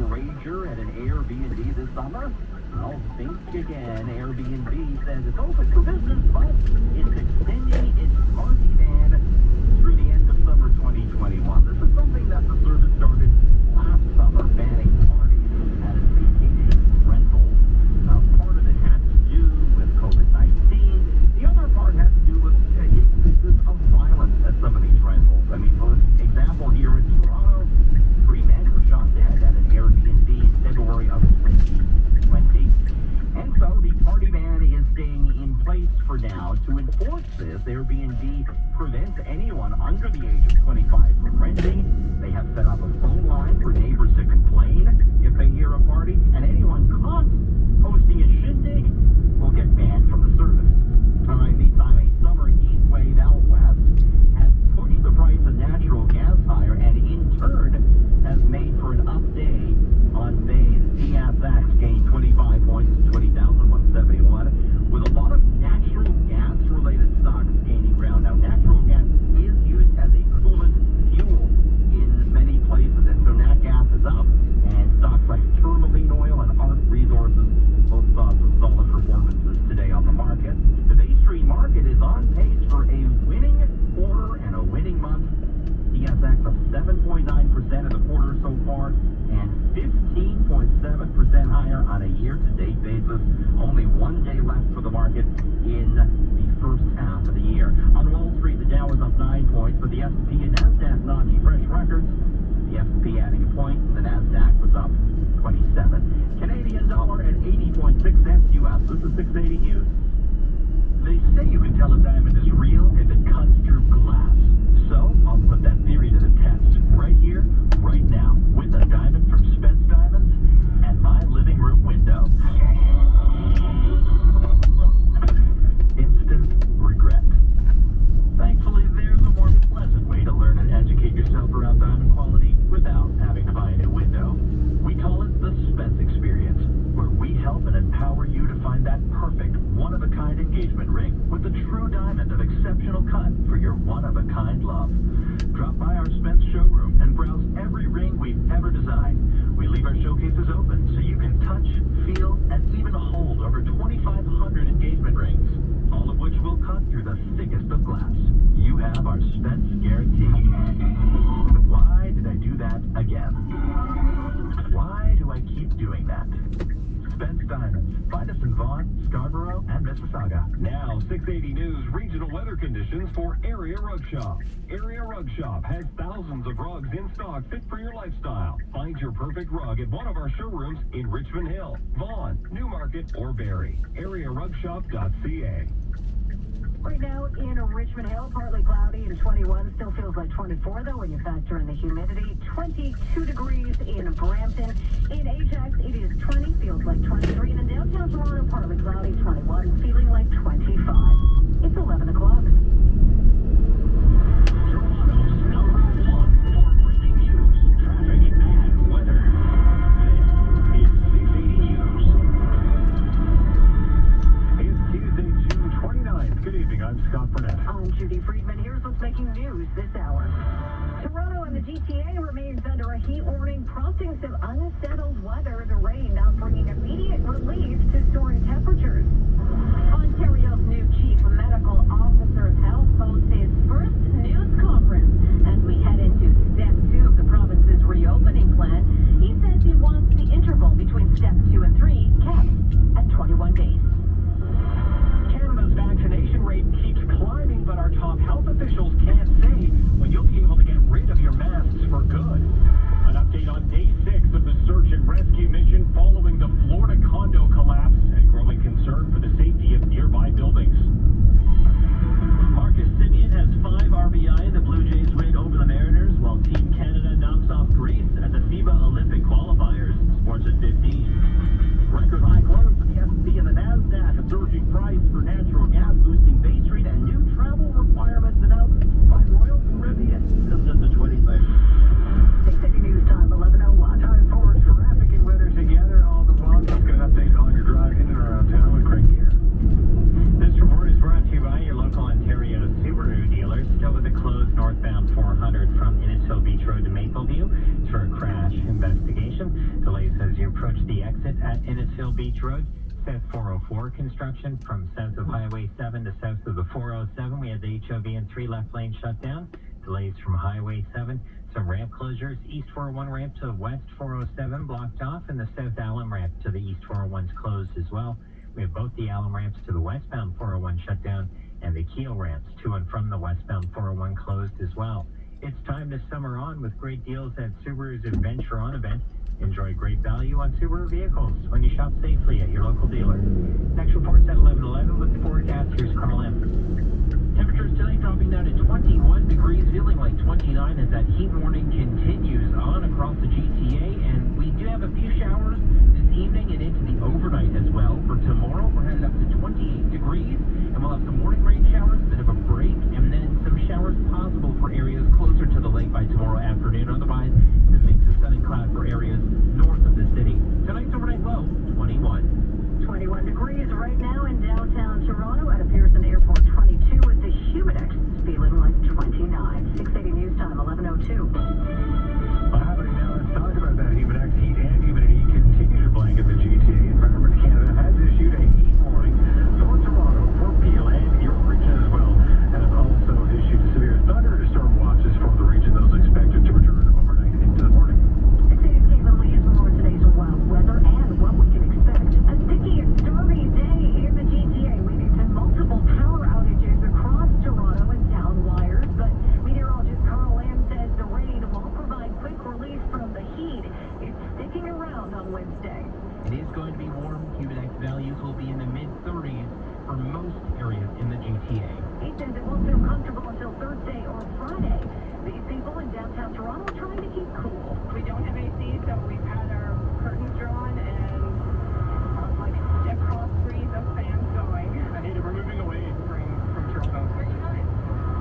rager at an Airbnb this summer? Well, think again. Airbnb says it's open for business, but it's extending its party ban through the end of summer 2021. This is something that the service started last summer, banning parties at its vacation rentals. Now, part of it had to do with COVID-19. The other part had to do with instances of violence at some of these rentals. I mean, for example, here in Toronto, 3 men were shot dead at an Airbnb in February of 2020. And so the party ban is staying in place for now. To enforce this, Airbnb prevents anyone under the age of 25 from renting. They have set up a phone line for neighbors to complain if they hear a party, and anyone caught hosting a shindig will get banned from the service. All right, meantime, a summer heat wave out west has pushed the price of natural gas higher, and in turn has made for an up day on May. The TSX gained 25 points to 20,171, with a lot of natural gas-related stocks gaining ground. Now, natural gas is used as a coolant fuel in many places, and so nat gas is up, and stocks like tourmaline oil and ARC Resources both saw some solid performances today on the market. The Bay Street market is on pace for a winning quarter and a winning month. TSX up 7.9% in the quarter so far, and 15.7% higher on a year-to-date basis. Only 1 day left for the market in the first half of the year. On Wall Street, the Dow was up 9 points, but the S&P and NASDAQ notching fresh records. The S&P adding a point, and the NASDAQ was up 27. Canadian dollar at 80.6 cents U.S. This is 680 News. They say you can tell a diamond is real if it cuts through glass. So, I'll put that theory to the test right here, right now, with a diamond from Spence Diamonds and my living room window. Instant regret. Thankfully, there's a more pleasant way to learn and educate yourself around diamond quality without having to buy a new window. We call it the Spence Experience, where we help and empower you to find that perfect, one-of-a-kind engagement ring with a true diamond of exceptional cut for your one-of-a-kind love. Drop by our Spence showroom and browse every ring we've ever designed. We leave our showcases open so you can touch, feel, and even hold over 2,500 engagement rings, all of which will cut through the thickest of glass. You have our Spence guarantee. Why did I do that again? Why do I keep doing that? Spence Diamonds. Find us in Vaughan, Scarborough, and Mississauga. Now, 680 News regional weather conditions for Area Rug Shop. Area Rug Shop has thousands of rugs in stock fit for your lifestyle. Find your perfect rug at one of our showrooms in Richmond Hill, Vaughan, Newmarket, or Barrie. AreaRugShop.ca. Right now in Richmond Hill, partly cloudy and 21. Still feels like 24, though, when you factor in the humidity. 22 degrees in Brampton. In Ajax, it is 20, feels like 23. And in downtown Toronto, partly cloudy, 21, feeling like 25. It's 11 o'clock. Toronto's #1 for breaking news, traffic, and weather. This is 680 News. It's Tuesday, June 29th. Good evening, I'm Scott Burnett. I'm Judy Friedman. Here's what's making news this hour. Toronto and the GTA remains under a heat warning, prompting some unsettled weather. The rain now bringing immediate relief to soaring temperatures. Ontario's new chief medical officer of health hosts his first news conference as we head into step 2 of the province's reopening plan. He says he wants the interval between step 2 and 3 kept at 21 days. Canada's vaccination rate keeps climbing, but our top health officials can't say when you'll be able to get rid of your masks for good. An update on day 6 of the search and rescue mission following the Florida condo collapse and growing concern for the safety of nearby buildings. Marcus Semien has 5 RBI. The Blue Jays win over the Mariners, while Team Canada knocks off Greece at the FIBA Olympic qualifiers. Sports at 15. Record high close for the S&P and the NASDAQ. A surging price for natural gas boosting Bay Street, and new travel requirements announced by Royal Caribbean. This is the 23rd. 680 News Time, 11:01. Time for traffic and weather together. All the approach the exit at Innisfil Beach Road. South 404 construction from south of Highway 7 to south of the 407. We had the HOV and 3 left lanes shut down. Delays from Highway 7. Some ramp closures. East 401 ramp to West 407 blocked off, and the South Alum ramp to the East 401's closed as well. We have both the Alum ramps to the westbound 401 shut down, and the Keel ramps to and from the westbound 401 closed as well. It's time to summer on with great deals at Subaru's Adventure On event. Enjoy great value on Subaru vehicles when you shop safely at your local dealer. Next report's at 11:11 with the forecast. Here's Carl M. Temperatures tonight dropping down to 21 degrees, feeling like 29 as that heat warning continues on across the GTA. And we do have a few showers this evening and into the overnight as well. For tomorrow, we're headed up to 28 degrees, and we'll have some morning rain showers, a bit of a break, and then some showers possible for areas closer to the lake by tomorrow afternoon. Otherwise, the mix of sun and cloud for areas north of the city. Tonight's overnight low, 21. 21 degrees right now in downtown Toronto at a Pearson Airport. 22 with the Humidex feeling like 29. 680 News Time, 11:02. Well, happening now, let's talk about that Humidex. Heat and humidity continue to blanket the GTA. Environment Canada has issued a heat warning for Toronto, for Peel, and York region as well, and has also issued severe thunderstorm watches for the region. Those expected to return overnight into the morning. Today's Cable Lee's more today's wild weather and what we can expect. A sticky and stormy day in the GTA, leading to multiple power outages across Toronto and down wires. But meteorologist Carl Lamb says the rain won't provide quick relief from the heat. It's sticking around on Wednesday. It is going to be warm. Humidex values will be in the mid-30s for most areas in the GTA. He says it won't feel comfortable until Thursday or Friday. These people in downtown Toronto are trying to keep cool. We don't have AC, so we've had our curtains drawn and like across streets of fans going. Hey, we're moving away from Toronto. Where are you going?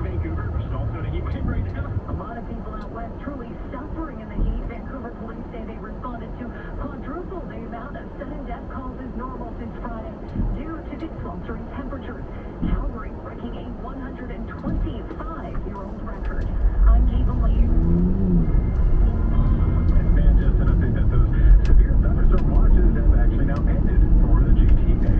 Vancouver, which is also in a heat wave right now. A lot of people out west truly suffering in the heat. Vancouver police say they responded to quadruple the amount of sudden death calls as normal since Friday due to the sweltering temperatures. Calgary breaking a 125-year-old record. I'm Cable Lee. And just an update that those severe thunderstorm watches have actually now ended for the GTA.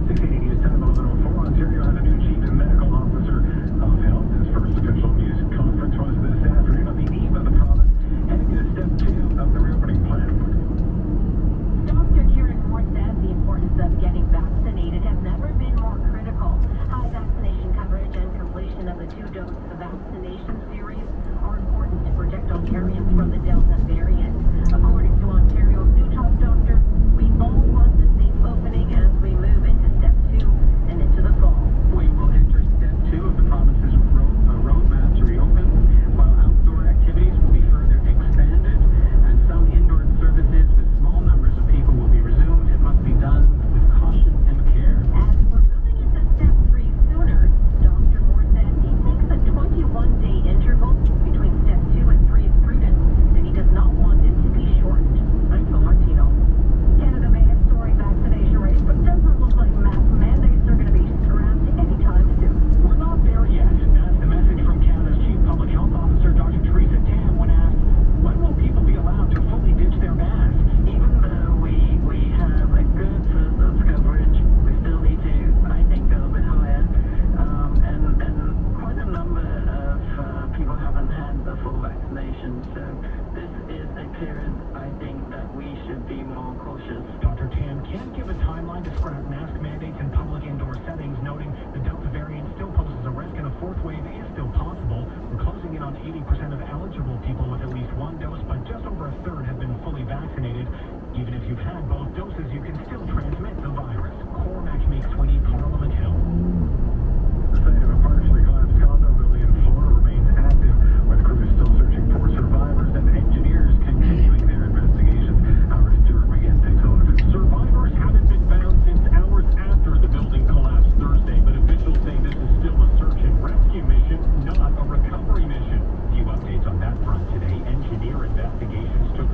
680 News Time, 11:04. Ontario has a new chief medical officer of health. His first official news conference was this afternoon on the eve of the province heading to step 2 of the reopening plan. Dr. Kieran Moore says the importance of getting vaccinated has never been more critical. High vaccination coverage and completion of the 2-dose vaccination series are important to protect Ontarians from the Delta variant. According to Ontario's new top doctor, we all want a safe opening as we move into step 2 and into the fall. We will enter step 2 of the province's roadmap to reopen, while outdoor activities will be further expanded, and some indoor services with small numbers of people will be resumed. It must be done with caution and care. As we're moving into step 3 sooner, Dr. Moore says he thinks a 21-day interval between step 2 and 3 is prudent, and he does not want it to be shortened. I'm Phil Martino. Canada may have soaring vaccination rates, but it doesn't look like mask mandates are going to be scrapped anytime soon. We're not there yet. That's the message from Canada's Chief Public Health Officer, Dr. Teresa Tam, when asked, when will people be allowed to fully ditch their masks? Even though we have a good first coverage, we still need to, I think, go a bit higher. And quite a number of people haven't had the full vaccination. So this is a period, I think, that we should be more cautious. Dr. Tam can't give a timeline to scrap mask mandates in public indoor settings, noting the Delta variant still poses a risk and a fourth wave is still possible. We're closing in on 80% of eligible people with at least 1 dose, but just over a third have been fully vaccinated. Even if you've had both doses, you can still transmit the virus. Cormac McSweeney, Parliament Hill. The site of a partially collapsed condo building in Florida remains active, with crews still searching for survivors and engineers continuing their investigations. Our Stuart McGinn takes a look. Survivors haven't been found since hours after the building collapsed Thursday, but officials say this is still a search and rescue mission, not a recovery mission. Few updates on that front today. Engineer investigations took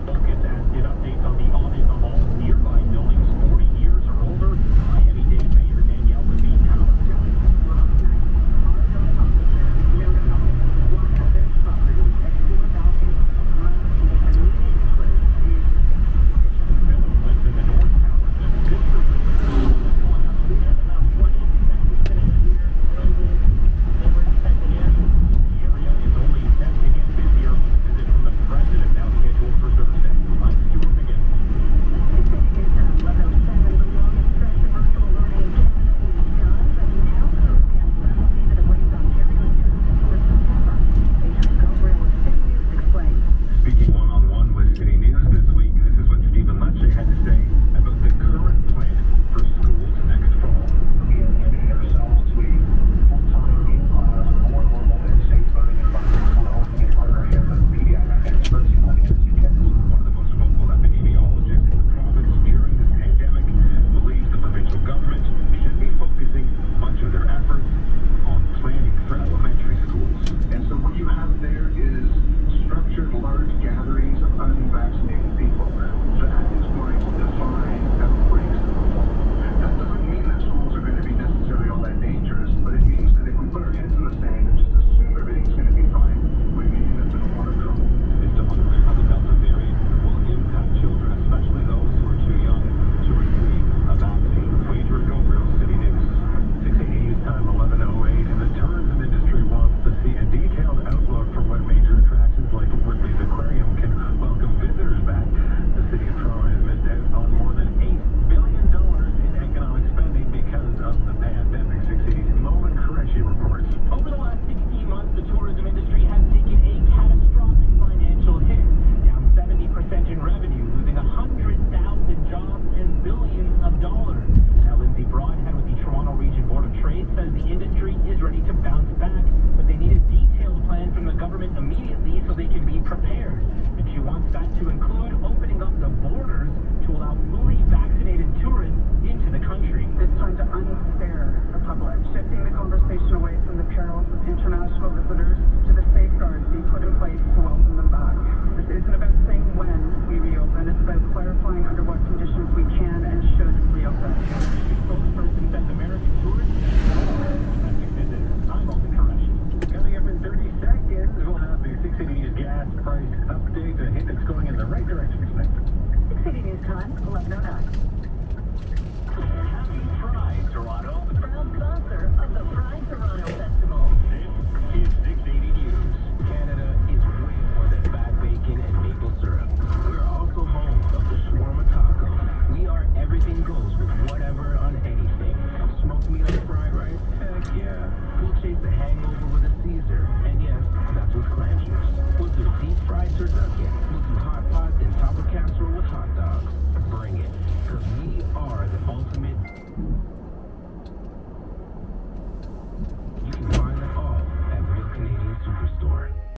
news time, 11:09. Happy Pride, Toronto.